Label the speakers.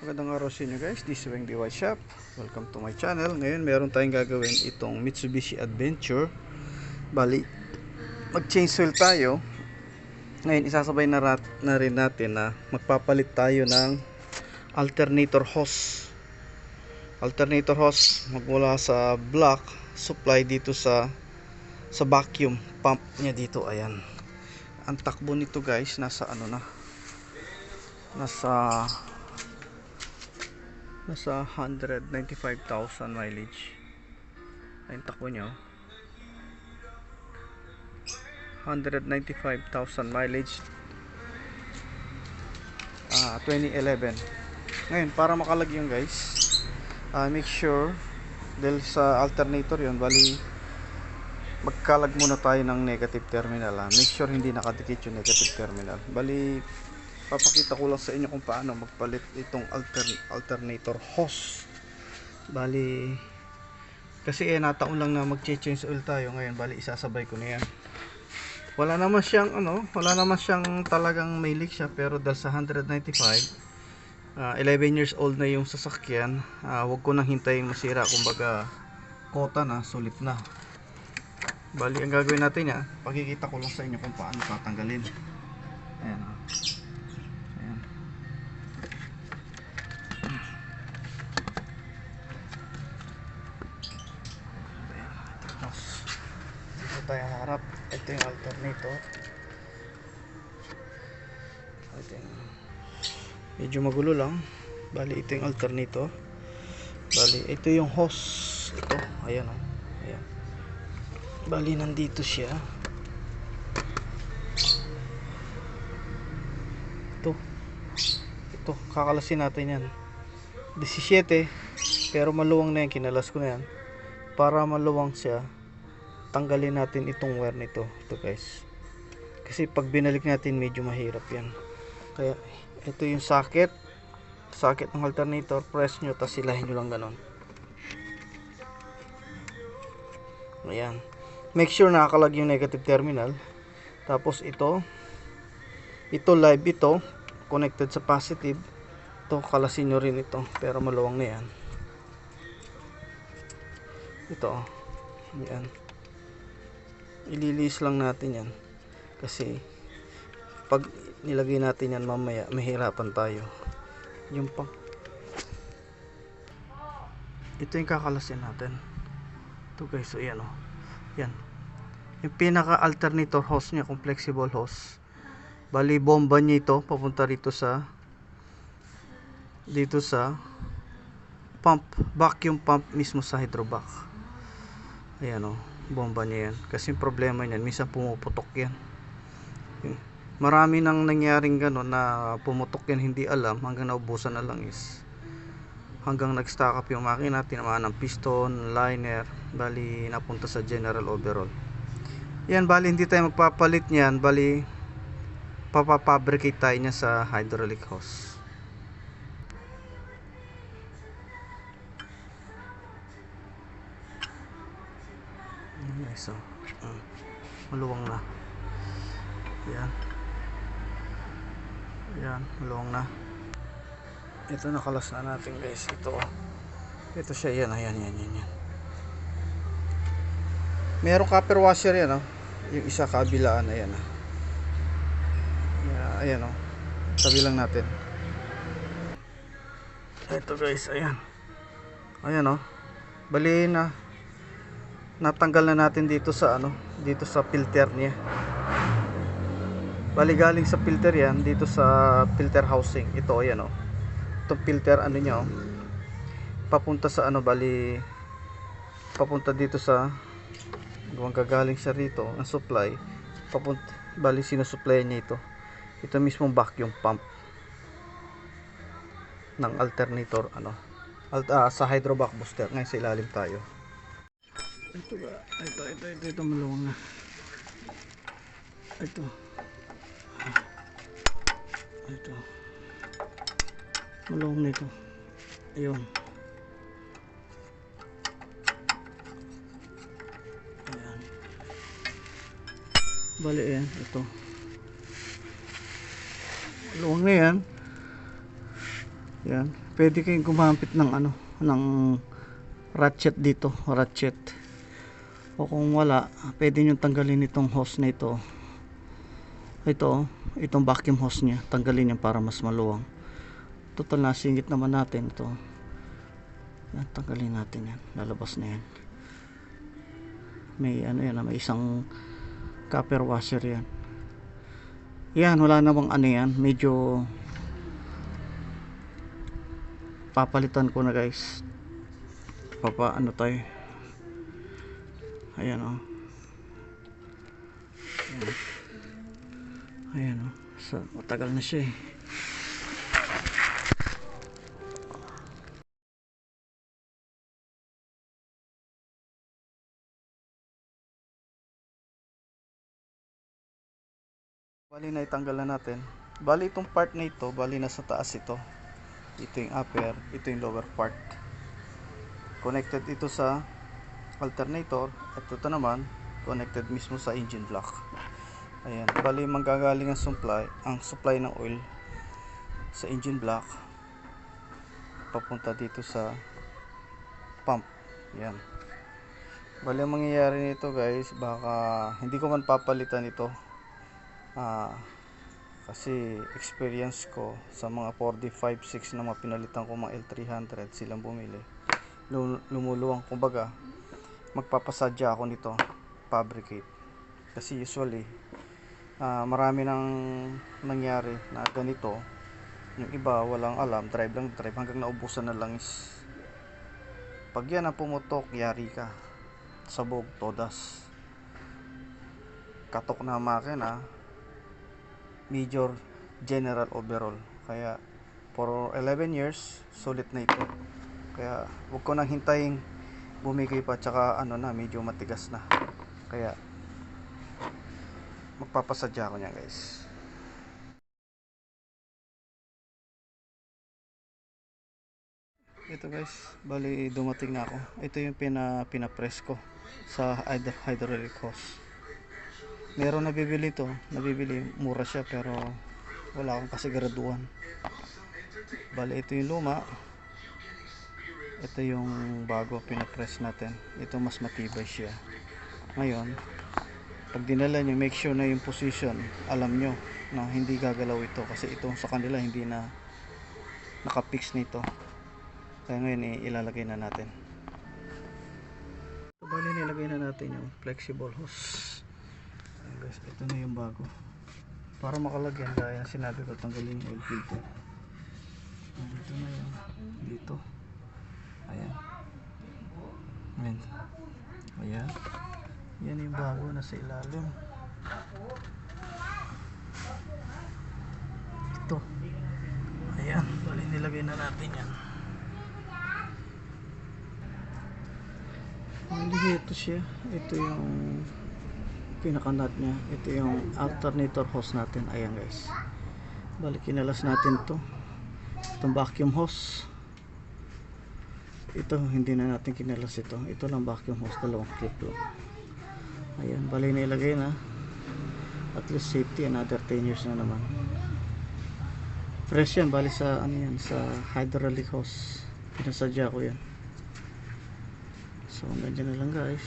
Speaker 1: Magandang araw sa inyo guys, this is Weng DIY Shop. Welcome to my channel. Ngayon meron tayong gagawin itong Mitsubishi Adventure. Bali, mag-change oil tayo. Ngayon isasabay na rin natin na magpapalit tayo ng alternator hose. Alternator hose magmula sa block supply dito sa vacuum pump niya dito. Ayan. Ang takbo nito guys, nasa ano na? Nasa 195,000 mileage. Ayun takbo nyo, 195,000 mileage, 2011. Ngayon para makalag yun guys, make sure dahil sa alternator yun, bali magkalag muna tayo ng negative terminal. Make sure hindi nakadikit yung negative terminal. Bali papakita ko lang sa inyo kung paano magpalit itong alternator hose. Bali kasi nataon lang na mag-change oil tayo ngayon, bali isasabay ko na yan. Wala naman siyang talagang may leak siya, pero dahil sa 195, 11 years old na yung sasakyan, wag ko nang hintayin masira, kumbaga kota na, sulit na. Bali ang gagawin natin pakikita ko lang sa inyo kung paano tatanggalin. Ayan. Tayo harap, ito yung alternator. Medyo magulo lang. Bali ito yung alternator. Bali ito yung hose. Ito, ayan o. Ayan. Bali nandito siya. Ito kakalasin natin yan. 17, pero maluwang na yan, kinalas ko na yan. Para maluwang siya, tanggalin natin itong wire nito. Ito guys, kasi pag binalik natin medyo mahirap yan. Kaya ito yung socket ng alternator. Press nyo, tapos silahin nyo lang ganon. Ayan, make sure nakalag yung negative terminal. Tapos ito live, ito connected sa positive. Ito kalasin nyo rin ito, pero maluwang na yan. Ito yan, ililis lang natin yan kasi pag nilagay natin yan mamaya mahirapan tayo. Yung pang ito yung kakalasin natin. Ito guys, so yan yan yung pinaka alternator hose nya, kung flexible hose. Bali bomba nya ito papunta dito sa pump, vacuum pump mismo sa hydrovac. Ayan bomba niya yan. Kasi problema niyan, minsan pumuputok yan. Marami nang nangyaring gano'n na pumutok yan, hindi alam, hanggang naubusan na lang hanggang nag-stack up yung makina, tinamaan ng piston, liner, bali napunta sa general overhaul. Yan, bali hindi tayo magpapalit niyan, bali papafabricate tayo niya sa hydraulic hose. So, maluwang na. Yan, maluwang na. Ito nakalas na natin guys. Ito siya, yan. Merong copper washer yan yung isa kabilaan, ayan ayan sabi lang natin. Ito guys, ayan bali natanggal na natin dito sa filter niya. Bali galing sa filter yan dito sa filter housing. Ito ayan itong filter niya papunta sa bali papunta dito sa gagaling siya rito ang supply, papunta, bali sinusupply niya ito mismong vacuum pump ng alternator sa hydrovac booster. Ngayon sa ilalim tayo. Ito maluwang na. Ito maluwang na ito. Ayun. Ayan. Bali yan, ito maluwang na yan. Yan. Pwede kayong gumamit ng ano, ng ratchet dito, ratchet. O kung wala, pwede nyo tanggalin itong hose na ito. Ito, itong vacuum hose nya, tanggalin yan para mas maluwang. Total nasingit naman natin ito. Yan, tanggalin natin yan. Lalabas na yan. May ano yan, may isang copper washer yan. Yan, wala namang ano yan. Medyo papalitan ko na guys. Ano tayo. Ayan o. Ayan o. So, matagal na siya eh. Bali na itanggal na natin. Bali itong part na ito, bali nasa taas ito. Ito yung upper, ito yung lower part. Connected ito sa alternator at ito naman connected mismo sa engine block. Ayan, bali manggagaling ang supply ng oil sa engine block papunta dito sa pump. Yan. Bali ang mangyayari nito guys, baka hindi ko man papalitan ito. Kasi experience ko sa mga 4D56 na mga pinalitan ko mga L300 silang bumili, lumuluwang, kumbaga magpapasadya ako nito, fabricate. Kasi usually marami nang nangyari na ganito, yung iba walang alam, drive lang drive hanggang naubusan na lang is pag yan ang pumutok, yari ka, sabog, todas, katok na makina, major general overall. Kaya for 11 years sulit na ito, kaya huwag ko nang hintayin bumigay pa, tsaka ano na, medyo matigas na, kaya magpapasadya ako niya guys. Ito guys, bali dumating na ako. Ito yung pinapress ko sa hydraulic hose. Meron nabibili to, mura siya pero wala akong kasiguraduhan. Bali ito yung luma, ito yung bago pinapress natin. Ito mas matibay siya. Ngayon pag dinala nyo, make sure na yung position, alam nyo na hindi gagalaw ito, kasi ito sa kanila hindi na nakapix nito. Kaya ngayon ilalagay na natin. So, bali nilagay na natin yung flexible hose. Ayan guys, ito na yung bago. Para makalagyan, gaya sinabi ko, tanggalin yung oil filter. Dito na yan, dito. Ayan. Ayan. Ayan. Yan yung bago na sa ilalim. Ito. Ayan, bali nilagay na natin yan. Ito siya. Ito yung pinaka-nut nya. Ito yung alternator hose natin. Ayan guys. Bali kinalas natin to. Itong vacuum hose. Ito hindi na natin kinalas ito. Ito lang vacuum hose, dalawang clip lang. Ayan, bali nilagay na. At least safety, another 10 years na naman. Fresh yan, bali sa ano yan, sa hydraulic hose. Pinasadya ko yan. So ganyan na lang guys.